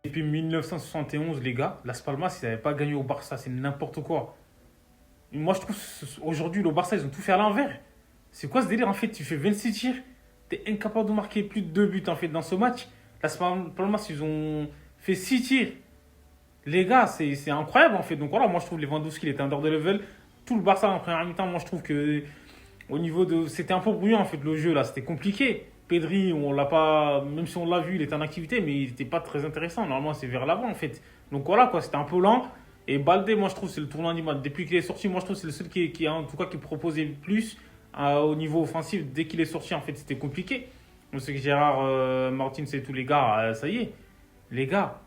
Depuis 1971, les gars, Las Palmas, ils n'avaient pas gagné au Barça, c'est n'importe quoi. Moi, je trouve aujourd'hui, le Barça, ils ont tout fait à l'envers. C'est quoi ce délire en fait? Tu fais 26 tirs, t'es incapable de marquer plus de 2 buts en fait dans ce match. Las Palmas, ils ont fait 6 tirs. Les gars, c'est incroyable en fait. Donc voilà, moi je trouve Lewandowski, il était under the level. Tout le Barça en première mi-temps, moi je trouve que au niveau de. C'était un peu bruyant en fait le jeu là, c'était compliqué. Pedri, on l'a pas. Même si on l'a vu, il était en activité, mais il n'était pas très intéressant. Normalement, c'est vers l'avant en fait. Donc voilà quoi, c'était un peu lent. Et Balde, moi je trouve, c'est le tournant du match. Depuis qu'il est sorti, moi je trouve que c'est le seul en tout cas, qui proposait le plus au niveau offensif. Dès qu'il est sorti, en fait, c'était compliqué. On sait que Gérard Martins et tous les gars, ça y est, les gars,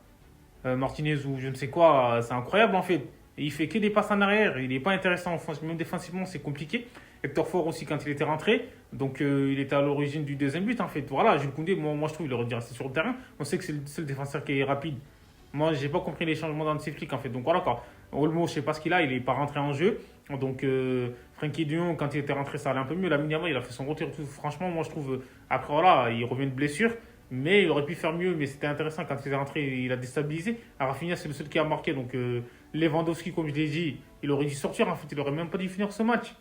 Martinez ou je ne sais quoi, c'est incroyable en fait. Et il fait que des passes en arrière, il n'est pas intéressant même défensivement, c'est compliqué. Hector Fort aussi quand il était rentré, donc il était à l'origine du deuxième but en fait. Voilà, Jules Koundé, moi je trouve il aurait dû rester sur le terrain. On sait que c'est le seul défenseur qui est rapide. Moi j'ai pas compris les changements dans le flics en fait. Donc voilà quoi. Olmo, je sais pas ce qu'il a, il est pas rentré en jeu. Donc Frenkie de Jong, quand il était rentré, ça allait un peu mieux. Lamine Yamal, il a fait son retour. Tout. Franchement, moi je trouve, après voilà, il revient de blessure. Mais il aurait pu faire mieux, mais c'était intéressant quand il est rentré, il a déstabilisé. Rafinha, c'est le seul qui a marqué, donc Lewandowski, comme je l'ai dit, il aurait dû sortir, en fait, il aurait même pas dû finir ce match.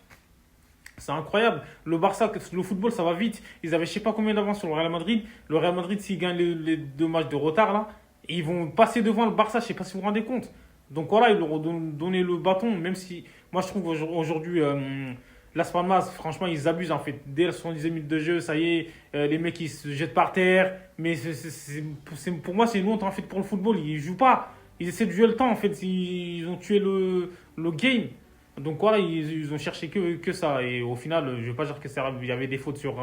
C'est incroyable. Le Barça, le football, ça va vite. Ils avaient je sais pas combien d'avance sur le Real Madrid. Le Real Madrid, s'ils gagnent les 2 matchs de retard, là, ils vont passer devant le Barça, je sais pas si vous vous rendez compte. Donc voilà, ils leur ont donné le bâton, même si, moi je trouve aujourd'hui, Las Palmas, franchement, ils abusent en fait. Dès la 70e minute de jeu, ça y est, les mecs ils se jettent par terre. Mais pour moi, c'est une honte en fait pour le football. Ils jouent pas. Ils essaient de jouer le temps en fait. Ils ont tué le game. Donc voilà, ils ont cherché que ça. Et au final, je vais pas dire que il y avait des fautes sur,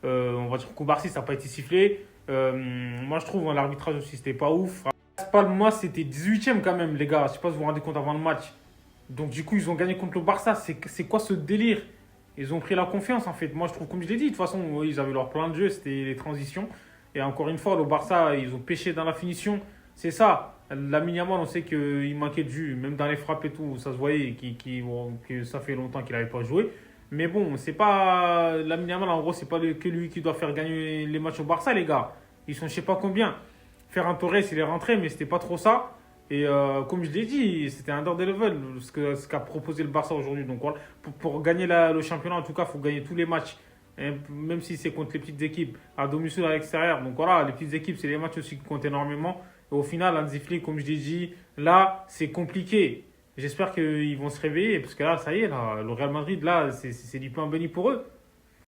on va dire, Koubarsi, ça n'a pas été sifflé. Moi, je trouve hein, l'arbitrage aussi, c'était pas ouf. Las Palmas, c'était 18e quand même, les gars. Je sais pas si vous vous rendez compte avant le match. Donc du coup, ils ont gagné contre le Barça. C'est quoi ce délire? Ils ont pris la confiance en fait. Moi, je trouve, comme je l'ai dit, de toute façon, oui, ils avaient leur plan de jeu, c'était les transitions. Et encore une fois, le Barça, ils ont pêché dans la finition. C'est ça. Lamine Yamal, on sait qu'il manquait de jus, même dans les frappes et tout, ça se voyait que ça fait longtemps qu'il n'avait pas joué. Mais bon, c'est pas. Lamine Yamal, en gros, c'est pas que lui qui doit faire gagner les matchs au Barça, les gars. Ils sont je sais pas combien. Ferran Torres, il est rentré, mais c'était pas trop ça. Et comme je l'ai dit, c'était un under the level ce qu'a proposé le Barça aujourd'hui. Donc voilà, pour gagner le championnat, en tout cas, il faut gagner tous les matchs. Et même si c'est contre les petites équipes, à domicile, à l'extérieur. Donc voilà, les petites équipes, c'est les matchs aussi qui comptent énormément. Et au final, Hansi Flick, comme je l'ai dit, là, c'est compliqué. J'espère qu'ils vont se réveiller, parce que là, ça y est, là, le Real Madrid, là, c'est du pain béni pour eux.